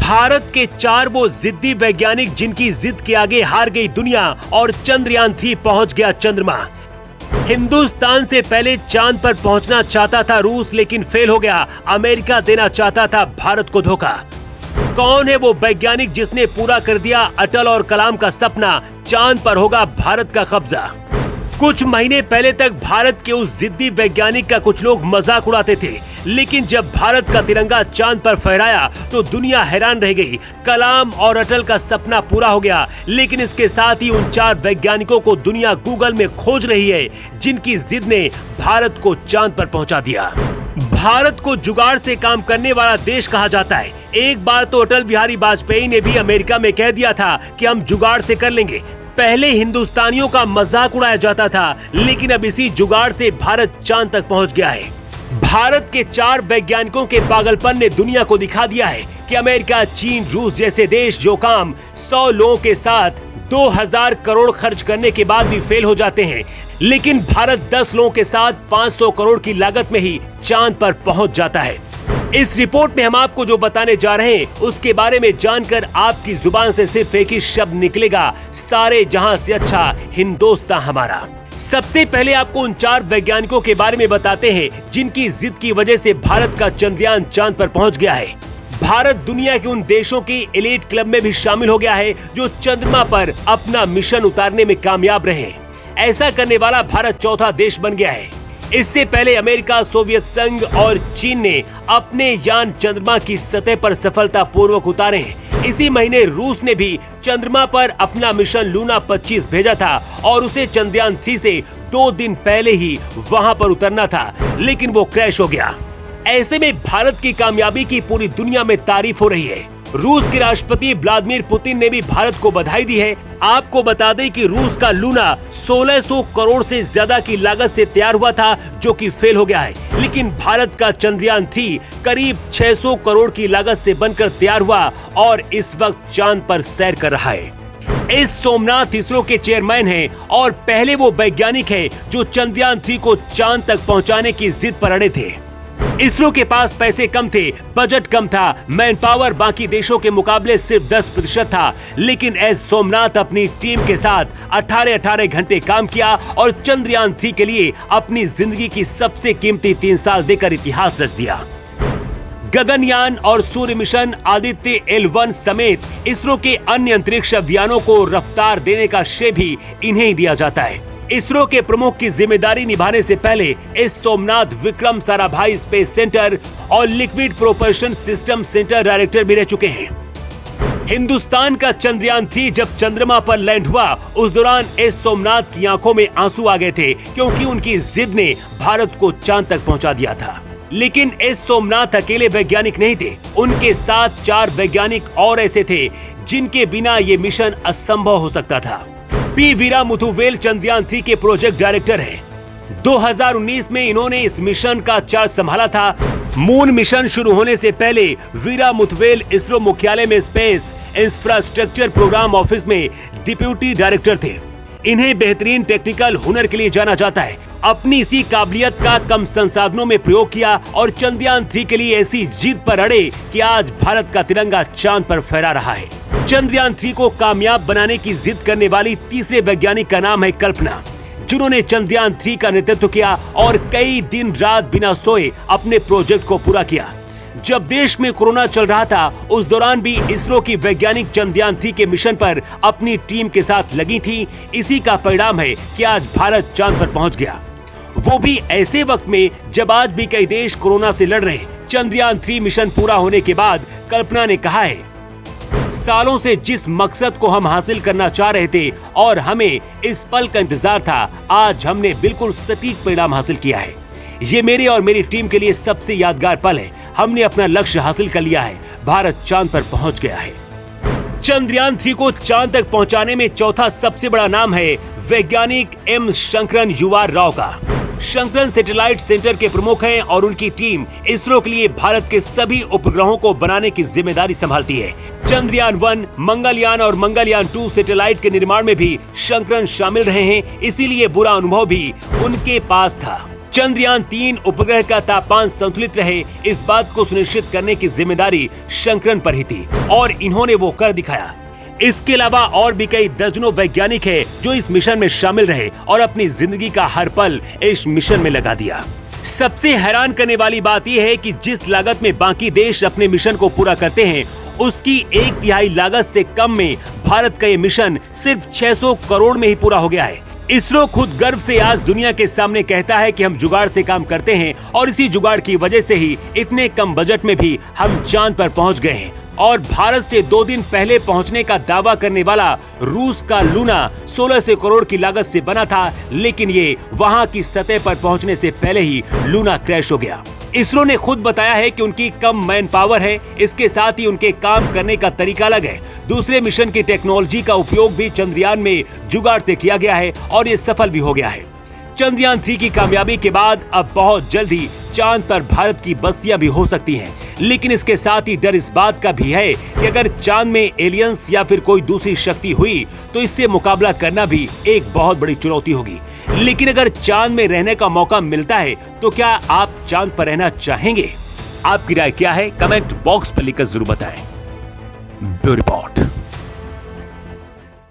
भारत के 4 वो जिद्दी वैज्ञानिक जिनकी जिद के आगे हार गई दुनिया और चंद्रयान 3 पहुंच गया चंद्रमा। हिंदुस्तान से पहले चांद पर पहुंचना चाहता था रूस, लेकिन फेल हो गया। अमेरिका देना चाहता था भारत को धोखा। कौन है वो वैज्ञानिक जिसने पूरा कर दिया अटल और कलाम का सपना? चांद पर होगा भारत का कब्जा। कुछ महीने पहले तक भारत के उस जिद्दी वैज्ञानिक का कुछ लोग मजाक उड़ाते थे, लेकिन जब भारत का तिरंगा चांद पर फहराया तो दुनिया हैरान रह गई। कलाम और अटल का सपना पूरा हो गया, लेकिन इसके साथ ही उन 4 वैज्ञानिकों को दुनिया गूगल में खोज रही है जिनकी जिद ने भारत को चांद पर पहुंचा दिया। भारत को जुगाड़ से काम करने वाला देश कहा जाता है। एक बार तो अटल बिहारी वाजपेयी ने भी अमेरिका में कह दिया था कि हम जुगाड़ से कर लेंगे। पहले हिंदुस्तानियों का मजाक उड़ाया जाता था, लेकिन अब इसी जुगाड़ से भारत चांद तक पहुंच गया है। भारत के 4 वैज्ञानिकों के पागलपन ने दुनिया को दिखा दिया है कि अमेरिका, चीन, रूस जैसे देश जो काम 100 लोगों के साथ 2000 करोड़ खर्च करने के बाद भी फेल हो जाते हैं, लेकिन भारत 10 लोगों के साथ 500 करोड़ की लागत में ही चांद पर पहुंच जाता है। इस रिपोर्ट में हम आपको जो बताने जा रहे हैं उसके बारे में जानकर आपकी जुबान से सिर्फ एक ही शब्द निकलेगा, सारे जहां से अच्छा हिंदुस्तान हमारा। सबसे पहले आपको उन 4 वैज्ञानिकों के बारे में बताते हैं जिनकी जिद की वजह से भारत का चंद्रयान चांद पर पहुंच गया है। भारत दुनिया के उन देशों की एलीट क्लब में भी शामिल हो गया है जो चंद्रमा पर अपना मिशन उतारने में कामयाब रहे। ऐसा करने वाला भारत चौथा देश बन गया है। इससे पहले अमेरिका, सोवियत संघ और चीन ने अपने यान चंद्रमा की सतह पर सफलतापूर्वक उतारे हैं। इसी महीने रूस ने भी चंद्रमा पर अपना मिशन लूना 25 भेजा था और उसे चंद्रयान 3 से 2 दिन पहले ही वहां पर उतरना था, लेकिन वो क्रैश हो गया। ऐसे में भारत की कामयाबी की पूरी दुनिया में तारीफ हो रही है। रूस के राष्ट्रपति व्लादिमीर पुतिन ने भी भारत को बधाई दी है। आपको बता दें कि रूस का लूना 1600 करोड़ से ज्यादा की लागत से तैयार हुआ था, जो कि फेल हो गया है, लेकिन भारत का चंद्रयान 3 करीब 600 करोड़ की लागत से बनकर तैयार हुआ और इस वक्त चांद पर सैर कर रहा है। इस सोमनाथ इसरो के चेयरमैन हैं और पहले वो वैज्ञानिक हैं जो चंद्रयान 3 को चांद तक पहुंचाने की जिद पर अड़े थे। इसरो के पास पैसे कम थे, बजट कम था, मैन पावर बाकी देशों के मुकाबले सिर्फ 10% था, लेकिन एस सोमनाथ अपनी टीम के साथ 18 घंटे काम किया और चंद्रयान 3 के लिए अपनी जिंदगी की सबसे कीमती 3 साल देकर इतिहास रच दिया। गगनयान और सूर्य मिशन आदित्य L1 समेत इसरो के अन्य अंतरिक्ष अभियानों को रफ्तार देने का श्रेय भी इन्हें ही दिया जाता है। इसरो के प्रमुख की जिम्मेदारी निभाने से पहले S Somanath Vikram Sarabhai space centre और liquid propulsion system centre director भी रह चुके हैं। हिंदुस्तान का चंद्रयान 3 जब चंद्रमा पर लैंड हुआ, उस दौरान एस सोमनाथ की आंखों में आंसू आ गए थे, क्योंकि उनकी जिद ने भारत को चांद तक पहुंचा दिया था। लेकिन एस सोमनाथ अकेले वैज्ञानिक नहीं थे, उनके साथ 4 वैज्ञानिक और ऐसे थे जिनके बिना ये मिशन असंभव हो सकता था। पी वीरा मुथुवेल चंद्रयान 3 के प्रोजेक्ट डायरेक्टर हैं। 2019 में इन्होंने इस मिशन का चार्ज संभाला था। मून मिशन शुरू होने से पहले वीरा मुथुवेल इसरो मुख्यालय में स्पेस इंफ्रास्ट्रक्चर प्रोग्राम ऑफिस में डिप्यूटी डायरेक्टर थे। इन्हें बेहतरीन टेक्निकल हुनर के लिए जाना जाता है। अपनी इसी काबिलियत का कम संसाधनों में प्रयोग किया और चंद्रयान 3 के लिए ऐसी जिद पर अड़े कि आज भारत का तिरंगा चांद पर फहरा रहा है। चंद्रयान 3 को कामयाब बनाने की जिद करने वाली तीसरे वैज्ञानिक का नाम है कल्पना, जिन्होंने चंद्रयान 3 का नेतृत्व किया और कई दिन रात बिना सोए अपने प्रोजेक्ट को पूरा किया। जब देश में कोरोना चल रहा था, उस दौरान भी इसरो की वैज्ञानिक चंद्रयान 3 के मिशन पर अपनी टीम के साथ लगी थी। इसी का परिणाम है कि आज भारत चांद पर पहुंच गया, वो भी ऐसे वक्त में जब आज भी कई देश कोरोना से लड़ रहे हैं। चंद्रयान 3 मिशन पूरा होने के बाद कल्पना ने कहा है, सालों से जिस मकसद को हम हासिल करना चाह रहे थे और हमें इस पल का इंतजार था, आज हमने बिल्कुल सटीक परिणाम हासिल किया है। ये मेरे और मेरी टीम के लिए सबसे यादगार पल है। हमने अपना लक्ष्य हासिल कर लिया है। भारत चांद पर पहुंच गया है। चंद्रयान 3 को चांद तक पहुंचाने में चौथा सबसे बड़ा नाम है वैज्ञानिक एम शंकरन युवा राव का। शंकरन सैटेलाइट सेंटर के प्रमुख हैं और उनकी टीम इसरो के लिए भारत के सभी उपग्रहों को बनाने की जिम्मेदारी संभालती है। चंद्रयान 1, मंगलयान और मंगलयान 2 सैटेलाइट के निर्माण में भी शंकरन शामिल रहे हैं, इसीलिए बुरा अनुभव भी उनके पास था। चंद्रयान-3 उपग्रह का तापमान संतुलित रहे, इस बात को सुनिश्चित करने की जिम्मेदारी शंकरन पर ही थी और इन्होंने वो कर दिखाया। इसके अलावा और भी कई दर्जनों वैज्ञानिक हैं जो इस मिशन में शामिल रहे और अपनी जिंदगी का हर पल इस मिशन में लगा दिया। सबसे हैरान करने वाली बात यह है कि जिस लागत में बाकी देश अपने मिशन को पूरा करते हैं, उसकी 1/3 लागत से कम में भारत का ये मिशन सिर्फ 600 करोड़ में ही पूरा हो गया है। इसरो खुद गर्व से आज दुनिया के सामने कहता है कि हम जुगाड़ से काम करते हैं और इसी जुगाड़ की वजह से ही इतने कम बजट में भी हम चांद पर पहुंच गए हैं। और भारत से 2 दिन पहले पहुंचने का दावा करने वाला रूस का लूना 1600 करोड़ की लागत से बना था, लेकिन ये वहां की सतह पर पहुंचने से पहले ही लूना क्रैश हो गया। इसरो ने खुद बताया है कि उनकी कम मैन पावर है, इसके साथ ही उनके काम करने का तरीका अलग है। दूसरे मिशन की टेक्नोलॉजी का उपयोग भी चंद्रयान में जुगाड़ से किया गया है और ये सफल भी हो गया है। चंद्रयान-3 की कामयाबी के बाद अब बहुत जल्द ही चांद पर भारत की बस्तियां भी हो सकती हैं, लेकिन इसके साथ ही डर इस बात का भी है कि अगर चांद में एलियंस या फिर कोई दूसरी शक्ति हुई तो इससे मुकाबला करना भी एक बहुत बड़ी चुनौती होगी। लेकिन अगर चांद में रहने का मौका मिलता है तो क्या आप चांद पर रहना चाहेंगे? आपकी राय क्या है? कमेंट बॉक्स पर लिखकर जरूर बताएं। Bureau report.